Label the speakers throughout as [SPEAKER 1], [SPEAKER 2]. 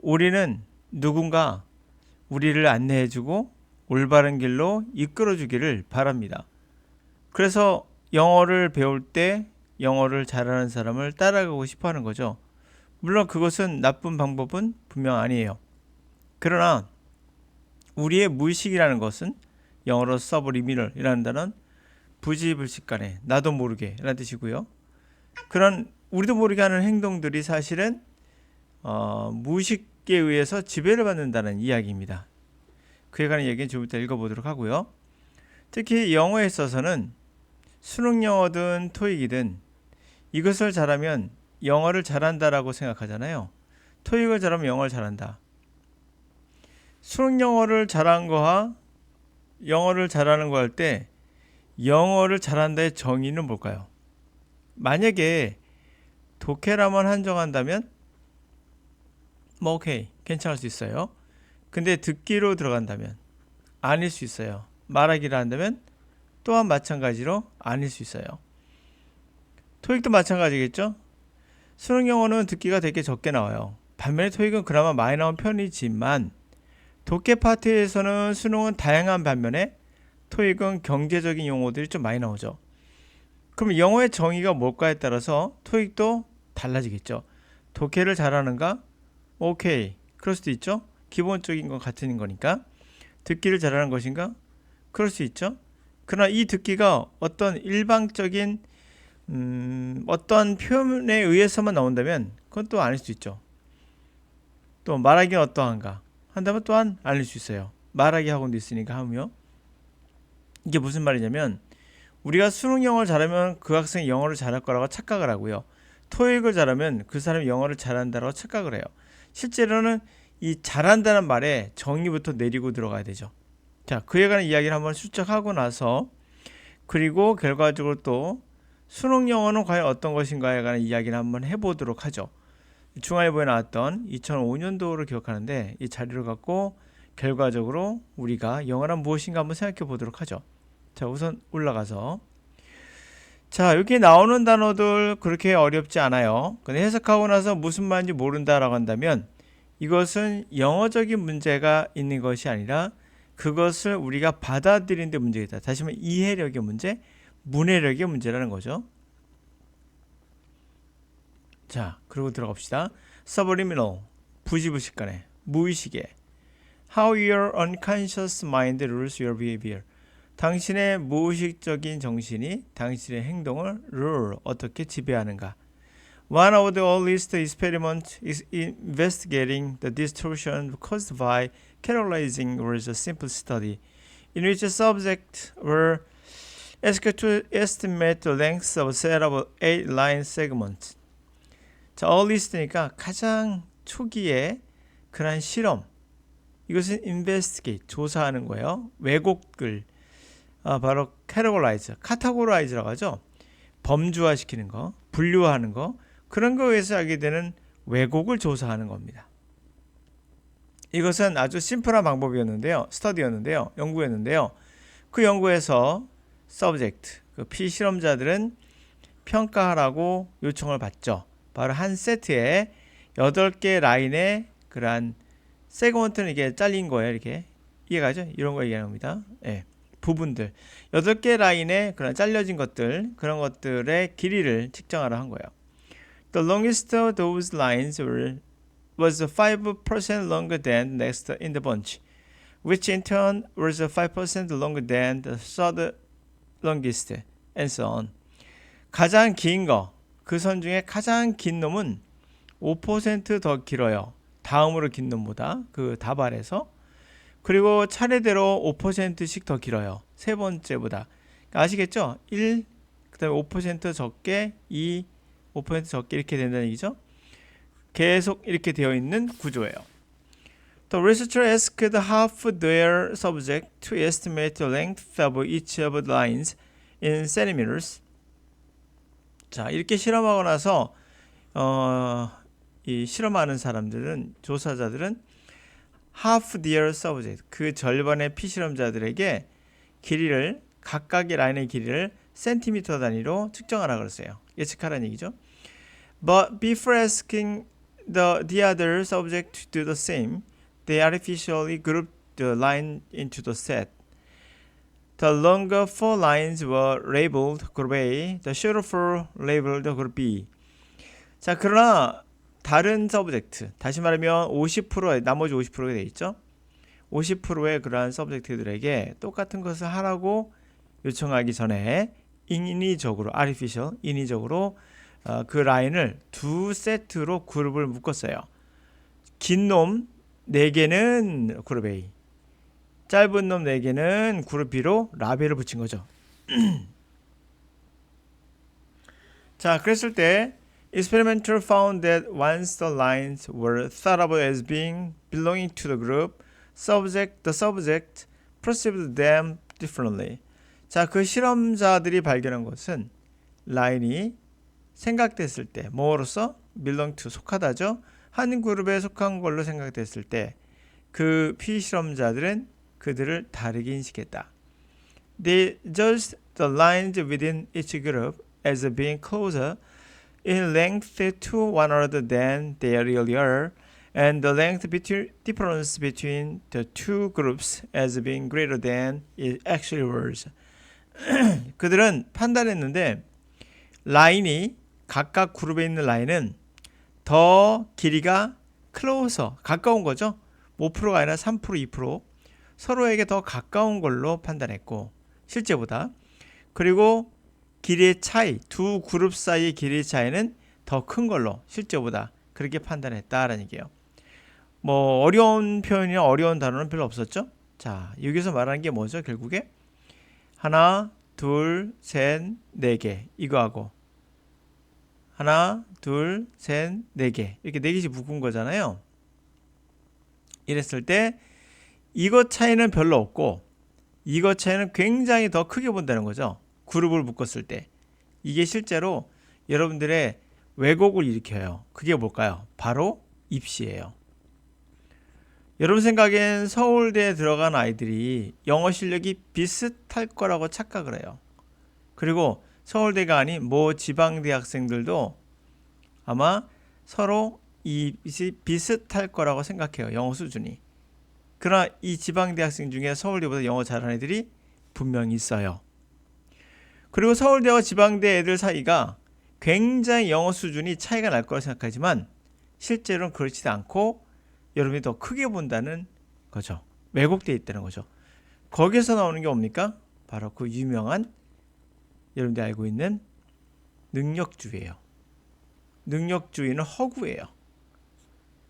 [SPEAKER 1] 우리는 누군가 우리를 안내해주고 올바른 길로 이끌어주기를 바랍니다. 그래서 영어를 배울 때 영어를 잘하는 사람을 따라가고 싶어 하는 거죠. 물론 그것은 나쁜 방법은 분명 아니에요. 그러나 우리의 무의식이라는 것은 영어로 서브리미널이라는 단어는 부지불식간에 나도 모르게 라는 뜻이고요. 그런 우리도 모르게 하는 행동들이 사실은 무의식에 의해서 지배를 받는다는 이야기입니다. 그에 관한 얘기는 좀 이따 읽어보도록 하고요. 특히 영어에 있어서는 수능 영어든 토익이든 이것을 잘하면 영어를 잘한다라고 생각하잖아요. 토익을 잘하면 영어를 잘한다. 수능 영어를 잘한 거와 영어를 잘하는 거 할 때 영어를 잘한다의 정의는 뭘까요? 만약에 독해라만 한정한다면 뭐 오케이 괜찮을 수 있어요. 근데 듣기로 들어간다면 아닐 수 있어요. 말하기를 한다면 또한 마찬가지로 아닐 수 있어요. 토익도 마찬가지겠죠? 수능 영어는 듣기가 되게 적게 나와요. 반면에 토익은 그나마 많이 나온 편이지만 독해 파트에서는 수능은 다양한 반면에 토익은 경제적인 용어들이 좀 많이 나오죠. 그럼 영어의 정의가 뭘까에 따라서 토익도 달라지겠죠. 독해를 잘하는가? 오케이. 그럴 수도 있죠. 기본적인 건 같은 거니까. 듣기를 잘하는 것인가? 그럴 수 있죠. 그러나 이 듣기가 어떤 일방적인 어떤 표현에 의해서만 나온다면 그건 또 아닐 수 있죠. 또 말하기는 어떠한가 한다면 또한 아닐 수 있어요. 말하기 학원도 있으니까 하며 이게 무슨 말이냐면 우리가 수능 영어를 잘하면 그 학생이 영어를 잘할 거라고 착각을 하고요. 토익을 잘하면 그 사람이 영어를 잘한다고 착각을 해요. 실제로는 이 잘한다는 말에 정의부터 내리고 들어가야 되죠. 자, 그에 관한 이야기를 한번 출적하고 나서 그리고 결과적으로 또 수능 영어는 과연 어떤 것인가에 관한 이야기를 한번 해보도록 하죠. 중앙일보에 나왔던 2005년도를 기억하는데 이 자료를 갖고 결과적으로 우리가 영어란 무엇인가 한번 생각해 보도록 하죠. 자, 우선 올라가서 자, 여기 나오는 단어들 그렇게 어렵지 않아요. 근데 해석하고 나서 무슨 말인지 모른다라고 한다면 이것은 영어적인 문제가 있는 것이 아니라 그것을 우리가 받아들이는 데 문제가 있다. 다시 말해 이해력의 문제, 문해력의 문제라는 거죠. 자, 그리고 들어갑시다. Subliminal, 부지불식간에, 무의식에 How your unconscious mind rules your behavior. 당신의 무의식적인 정신이 당신의 행동을 어떻게 지배하는가. One of the oldest experiments is investigating the distortion caused by categorizing was a simple study in which subjects were asked to estimate the length of a set of 8 line segments. 자, earliest니까 가장 초기에 그런 실험. 이것은 investigate, 조사하는 거예요. 왜곡글. 바로 categorize, 카테고라이즈라고 하죠. 범주화시키는 거, 분류하는 거. 그런 거에 의해서 하게 되는 왜곡을 조사하는 겁니다. 이것은 아주 심플한 방법이었는데요. 스터디였는데요. 연구였는데요. 그 연구에서 subject, 그 피실험자들은 평가하라고 요청을 받죠. 바로 한 세트에 8개 라인의 그러한 세그먼트는 이게 잘린 거예요. 이렇게 이해가죠? 이런 거 얘기하는 겁니다. 예. 부분들 8개 라인에 그런 잘려진 것들 그런 것들의 길이를 측정하라 한 거예요. The longest of those lines was 5% longer than the next in the bunch, which in turn was 5% longer than the third longest, and so on. 가장 긴 거, 그 선 중에 가장 긴 놈은 5% 더 길어요. 다음으로 긴 놈보다 그 답안에서. 그리고 차례대로 5%씩 더 길어요. 세 번째보다. 아시겠죠? 1, 그 다음에 5% 적게, 2, 5% 적게 이렇게 된다는 얘기죠. 계속 이렇게 되어 있는 구조예요. The researcher asked half their subject to estimate the length of each of the lines in centimeters. 자, 이렇게 실험하고 나서 이 실험하는 사람들은 조사자들은 half their subject, 그 절반의 피실험자들에게 길이를 각각의 라인의 길이를 센티미터 단위로 측정하라 그랬어요. 예측하라는 얘기죠. But before asking the other subject to do the same, they artificially grouped the line into the set. The longer four lines were labeled group A, the shorter four labeled group B. 자, 그러나 다른 서브젝트, 다시 말하면 50%에 나머지 50%가 되어 있죠. 50%의 그러한 서브젝트들에게 똑같은 것을 하라고 요청하기 전에 인위적으로 인위적으로 그 라인을 두 세트로 그룹을 묶었어요. 긴 놈 4개는 그룹 A, 짧은 놈 4개는 그룹 B로 라벨을 붙인 거죠. 자, 그랬을 때 experimenter found that once the lines were thought of as being belonging to the group, the subject perceived them differently. 자, 그 실험자들이 발견한 것은 라인이 생각됐을 때 뭐로서 belong to 속하다죠. 한 그룹에 속한 걸로 생각됐을 때 그 피실험자들은 그들을 다르게 인식했다. They judged the lines within each group as being closer in length to one another than they really are, and the length difference between the two groups as being greater than it actually was. 그들은 판단했는데 라인이 각각 그룹에 있는 라인은 더 길이가 closer, 가까운 거죠. 5%가 아니라 3%, 2% 서로에게 더 가까운 걸로 판단했고 실제보다, 그리고 길이의 차이, 두 그룹 사이의 길이의 차이는 더 큰 걸로 실제보다 그렇게 판단했다라는 얘기예요. 뭐 어려운 표현이나 어려운 단어는 별로 없었죠. 자, 여기서 말하는 게 뭐죠? 결국에 하나, 둘, 셋, 4개 이거하고 하나, 둘, 셋, 4개 이렇게 4개씩 묶은 거잖아요. 이랬을 때 이것 차이는 별로 없고 이것 차이는 굉장히 더 크게 본다는 거죠. 그룹을 묶었을 때 이게 실제로 여러분들의 왜곡을 일으켜요. 그게 뭘까요? 바로 입시예요. 여러분 생각엔 서울대에 들어간 아이들이 영어 실력이 비슷할 거라고 착각을 해요. 그리고 서울대가 아닌 모 지방대 학생들도 아마 서로 비슷할 거라고 생각해요. 영어 수준이. 그러나 이 지방대 학생 중에 서울대보다 영어 잘하는 애들이 분명히 있어요. 그리고 서울대와 지방대 애들 사이가 굉장히 영어 수준이 차이가 날 거라 생각하지만 실제로는 그렇지 않고 여러분이 더 크게 본다는 거죠. 왜곡되어 있다는 거죠. 거기서 나오는 게 뭡니까? 바로 그 유명한 여러분들이 알고 있는 능력주의예요. 능력주의는 허구예요.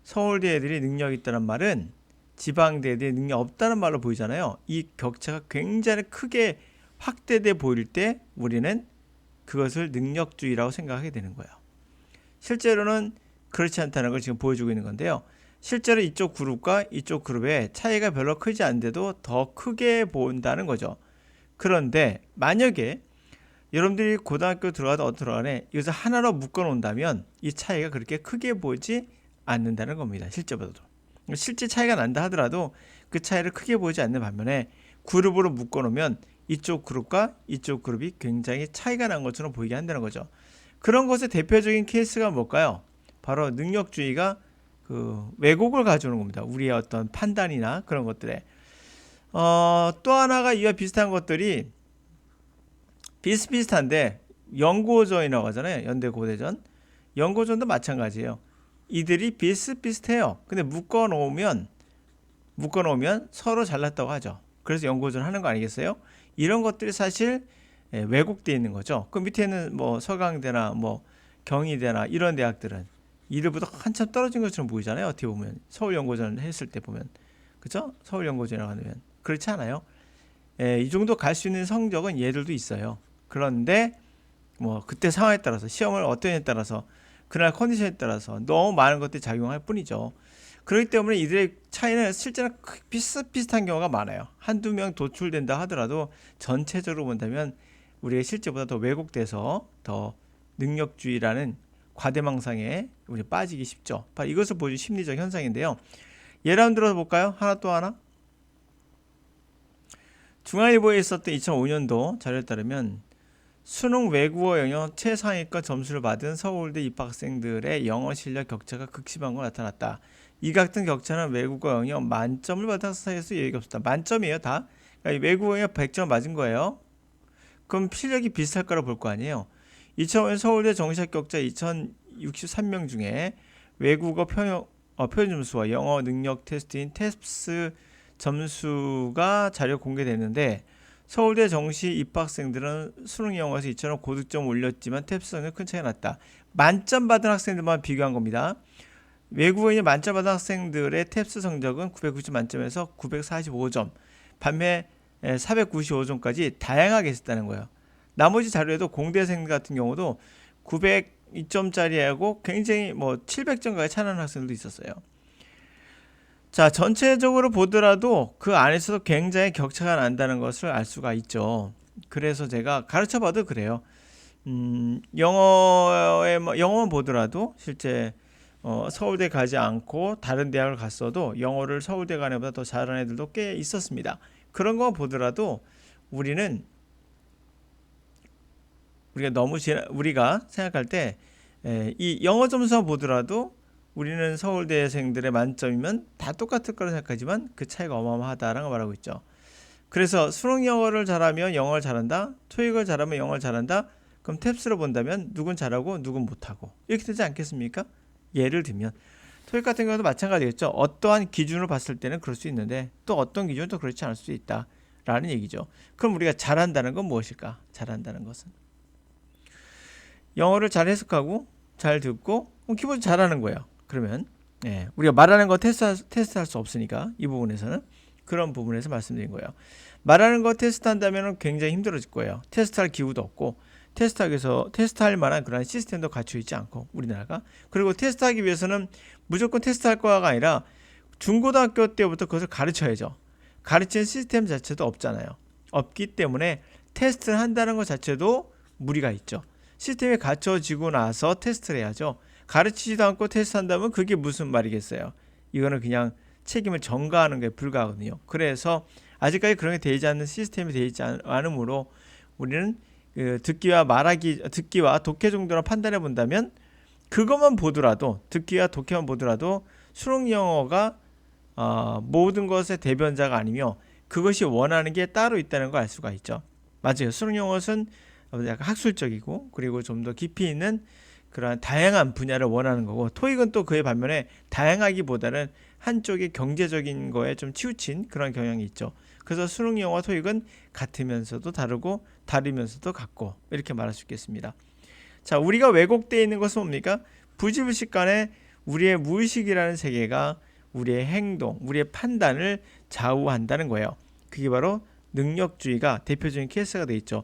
[SPEAKER 1] 서울대 애들이 능력이 있다는 말은 지방대 애들이 능력 없다는 말로 보이잖아요. 이 격차가 굉장히 크게 확대돼 보일 때 우리는 그것을 능력주의라고 생각하게 되는 거예요. 실제로는 그렇지 않다는 걸 지금 보여주고 있는 건데요. 실제로 이쪽 그룹과 이쪽 그룹의 차이가 별로 크지 않은데도 더 크게 본다는 거죠. 그런데 만약에 여러분들이 고등학교 들어가네 이것을 하나로 묶어 놓는다면 이 차이가 그렇게 크게 보이지 않는다는 겁니다. 실제보다도. 실제 차이가 난다 하더라도 그 차이를 크게 보이지 않는 반면에 그룹으로 묶어 놓으면 이쪽 그룹과 이쪽 그룹이 굉장히 차이가 난 것처럼 보이게 한다는 거죠. 그런 것의 대표적인 케이스가 뭘까요? 바로 능력주의가 그 왜곡을 가져오는 겁니다. 우리의 어떤 판단이나 그런 것들에. 또 하나가 이와 비슷한 것들이 비슷비슷한데 연고전이라고 하잖아요. 연대 고대전. 연고전도 마찬가지예요. 이들이 비슷비슷해요. 근데 묶어 놓으면 서로 잘났다고 하죠. 그래서 연고전 하는 거 아니겠어요? 이런 것들이 사실 왜곡되어 있는 거죠. 그 밑에는 뭐 서강대나 뭐 경희대나 이런 대학들은 이들보다 한참 떨어진 것처럼 보이잖아요. 어떻게 보면 서울연고전 했을 때 보면, 그죠? 서울연고전이라고 하면 그렇지 않아요? 이 정도 갈 수 있는 성적은 얘들도 있어요. 그런데 뭐 그때 상황에 따라서 시험을 어떤 에 따라서 그날 컨디션에 따라서 너무 많은 것들이 작용할 뿐이죠. 그렇기 때문에 이들의 차이는 실제로 비슷비슷한 경우가 많아요. 한두 명 도출된다 하더라도 전체적으로 본다면 우리가 실제보다 더 왜곡돼서 더 능력주의라는 과대망상에 우리 빠지기 쉽죠. 바로 이것을 보여준 심리적 현상인데요. 예를 한번 들어서 볼까요? 하나 또 하나. 중앙일보에 있었던 2005년도 자료에 따르면 수능 외국어 영역 최상위권 점수를 받은 서울대 입학생들의 영어 실력 격차가 극심한 거 나타났다. 이 같은 격차는 외국어 영역 만점을 받은 학생 사이에서 예외가 없었다. 만점이에요, 다. 그러니까 외국어 영역 100점 맞은 거예요. 그럼 실력이 비슷할 거라 볼 거 아니에요. 2005년 서울대 정시학 격차 2063명 중에 외국어 표현 점수와 영어 능력 테스트인 탭스 점수가 자료 공개됐는데 서울대 정시 입학생들은 수능 영어에서 이처럼 고득점 올렸지만 탭스 성적은 큰 차이가 났다. 만점 받은 학생들만 비교한 겁니다. 외국어에 만점 받은 학생들의 탭스 성적은 990 만점에서 945점, 반면 495점까지 다양하게 있었다는 거예요. 나머지 자료에도 공대생 같은 경우도 902점짜리하고 굉장히 700점까지 차이나는 학생들도 있었어요. 자, 전체적으로 보더라도 그 안에서도 굉장히 격차가 난다는 것을 알 수가 있죠. 그래서 제가 가르쳐봐도 그래요. 영어만 보더라도 실제 서울대 가지 않고 다른 대학을 갔어도 영어를 서울대 가는 애보다 더 잘하는 애들도 꽤 있었습니다. 그런 거 보더라도 우리가 생각할 때 이 영어 점수만 보더라도 우리는 서울대생들의 만점이면 다 똑같을 거라 생각하지만 그 차이가 어마어마하다라는 걸 말하고 있죠. 그래서 수능 영어를 잘하면 영어를 잘한다, 토익을 잘하면 영어를 잘한다. 그럼 탭스로 본다면 누군 잘하고 누군 못하고 이렇게 되지 않겠습니까? 예를 들면 토익 같은 경우도 마찬가지겠죠. 어떠한 기준으로 봤을 때는 그럴 수 있는데 또 어떤 기준은 또 그렇지 않을 수 있다라는 얘기죠. 그럼 우리가 잘한다는 건 무엇일까? 잘한다는 것은 영어를 잘 해석하고 잘 듣고 기본적으로 잘하는 거예요. 그러면 우리가 말하는 거 테스트할 수 없으니까 이 부분에서는 그런 부분에서 말씀드린 거예요. 말하는 거 테스트한다면 굉장히 힘들어질 거예요. 테스트할 기후도 없고 테스트하기 위해서 테스트할 만한 그런 시스템도 갖춰 있지 않고 우리나라가. 그리고 테스트하기 위해서는 무조건 테스트할 거가 아니라 중고등학교 때부터 그것을 가르쳐야죠. 가르치는 시스템 자체도 없잖아요. 없기 때문에 테스트를 한다는 것 자체도 무리가 있죠. 시스템이 갖춰지고 나서 테스트를 해야죠. 가르치지도 않고 테스트한다면 그게 무슨 말이겠어요. 이거는 그냥 책임을 전가하는 게 불가하거든요. 그래서 아직까지 그런 게 되지 않는 시스템이 되지 않으므로 우리는 듣기와 독해 정도로 판단해 본다면 그것만 보더라도 듣기와 독해만 보더라도 수능 영어가 모든 것의 대변자가 아니며 그것이 원하는 게 따로 있다는 걸 알 수가 있죠. 맞아요. 수능 영어는 약간 학술적이고 그리고 좀 더 깊이 있는 그러한 다양한 분야를 원하는 거고 토익은 또 그에 반면에 다양하기보다는 한쪽의 경제적인 거에 좀 치우친 그런 경향이 있죠. 그래서 수능 영어와 토익은 같으면서도 다르고 다르면서도 같고 이렇게 말할 수 있겠습니다. 자, 우리가 왜곡되어 있는 것은 뭡니까? 부지불식 간에 우리의 무의식이라는 세계가 우리의 행동, 우리의 판단을 좌우한다는 거예요. 그게 바로 능력주의가 대표적인 케이스가 되어 있죠.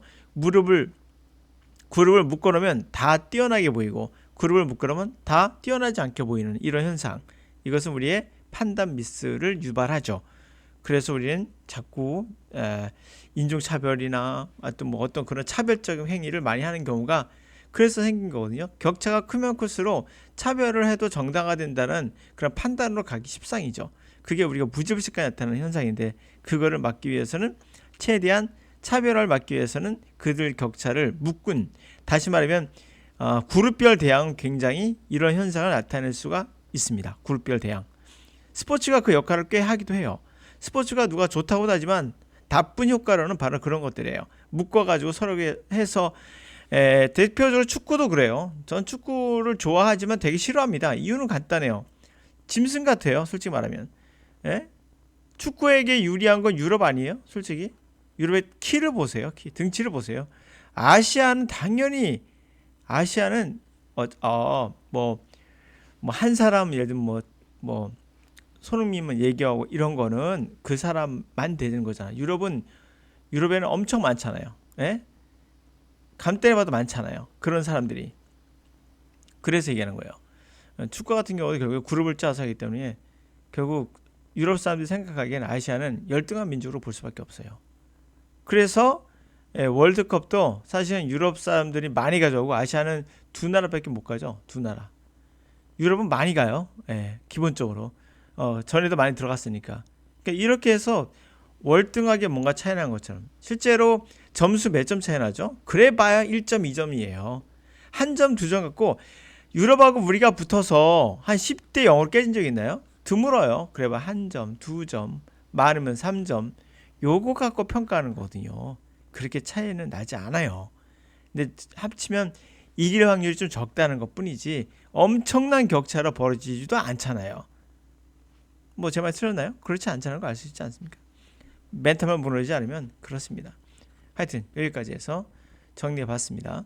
[SPEAKER 1] 그룹을 묶어놓으면 다 뛰어나게 보이고 그룹을 묶어놓으면 다 뛰어나지 않게 보이는 이런 현상. 이것은 우리의 판단 미스를 유발하죠. 그래서 우리는 자꾸 인종차별이나 어떤 그런 차별적인 행위를 많이 하는 경우가 그래서 생긴 거거든요. 격차가 크면 클수록 차별을 해도 정당화된다는 그런 판단으로 가기 십상이죠. 그게 우리가 무지불식간에 나타나는 현상인데 그거를 막기 위해서는 최대한 차별을 막기 위해서는 그들 격차를 묶은, 다시 말하면 그룹별 대항은 굉장히 이런 현상을 나타낼 수가 있습니다. 그룹별 대항. 스포츠가 그 역할을 꽤 하기도 해요. 스포츠가 누가 좋다고 하지만 나쁜 효과로는 바로 그런 것들이에요. 묶어가지고 서로 해서 대표적으로 축구도 그래요. 전 축구를 좋아하지만 되게 싫어합니다. 이유는 간단해요. 짐승 같아요. 솔직히 말하면. 축구에게 유리한 건 유럽 아니에요? 솔직히. 유럽의 키를 보세요. 등치를 보세요. 아시아는 당연히 한 사람 예를 들면 손흥민만 얘기하고 이런 거는 그 사람만 되는 거잖아. 유럽에는 엄청 많잖아요. 감 때려봐도 많잖아요. 그런 사람들이. 그래서 얘기하는 거예요. 축구 같은 경우도 결국 그룹을 짜서 하기 때문에 결국 유럽 사람들이 생각하기에는 아시아는 열등한 민족으로 볼 수밖에 없어요. 그래서 월드컵도 사실은 유럽 사람들이 많이 가져오고 아시아는 두 나라밖에 못 가죠. 두 나라. 유럽은 많이 가요. 기본적으로. 전에도 많이 들어갔으니까. 그러니까 이렇게 해서 월등하게 뭔가 차이 나는 것처럼. 실제로 점수 몇 점 차이 나죠? 그래봐야 1점, 2점이에요. 한 점, 두 점 갖고 유럽하고 우리가 붙어서 한 10대 0으로 깨진 적 있나요? 드물어요. 그래봐 한 점, 두 점, 많으면 3점. 요거 갖고 평가하는 거거든요. 그렇게 차이는 나지 않아요. 근데 합치면 이길 확률이 좀 적다는 것 뿐이지 엄청난 격차로 벌어지지도 않잖아요. 뭐 제 말 틀렸나요? 그렇지 않다는 거 알 수 있지 않습니까? 멘탈만 무너지지 않으면 그렇습니다. 하여튼 여기까지 해서 정리해 봤습니다.